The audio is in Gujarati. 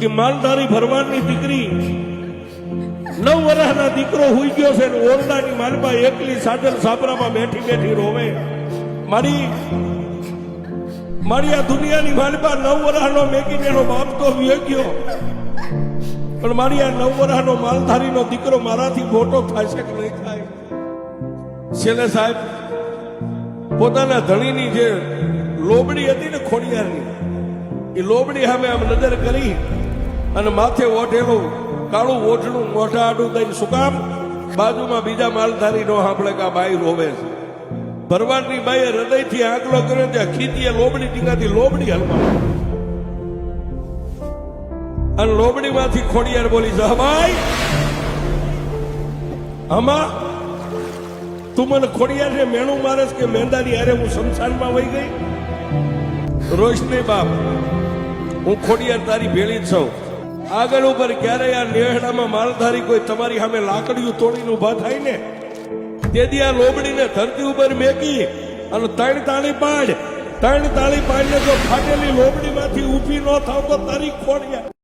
કે માલધારી ભરવાડની દીકરી 9 વર્ષના દીકરો હુઈ ગયો છે ને ઓરડાની માલપા એકલી સાજલ સાબરામાં બેઠી બેઠી રોવે. મારી આ દુનિયાની માલપા 9 વર્ષનો મેકીને એનો બાપ તો વી ગયો, પણ મારી આ 9 વર્ષનો માલધારીનો દીકરો મારાથી મોટો થશે કે નહીં થાય? છેલ્લે સાહેબ પોતાના ધણીની જે લોબડી હતી ને ખોડિયારની, એ લોબડી સામે આમ નજર કરી અને માથે ઓઢેલું કાળું ઓઢણું મોઢા આડું દઈને શું કામ બાજુમાં બીજા માલધારી નો સાંભળે કે આ બાઈ રોવે છે. ભરવાડની બાઈએ હૃદયથી આંકલો કર્યો ત્યાં ખીતીએ લોબડી ટીંગાથી લોબડી હલવા અને લોબડી માંથી ખોડિયાર બોલી છે, ભાઈ આમાં તું મને ખોડિયાર ને મેણું મારેસ કે મેંદાની હારે હું શમશાનમાં વહી ગઈ? રોશની બાપ, હું ખોડિયાર તારી ભેળી જ છું. આગળ ઉપર ક્યારેય આ નેહડામાં માલધારી કોઈ તમારી સામે લાકડીઓ તોડીને ઉભા થાય ને તેથી આ લોબડીને ધરતી ઉપર મેકી અને 3 તાળી પાડીને જો ફાટેલી લોબડીમાંથી ઊભી ન થાવ તો તારી ખોડિયાર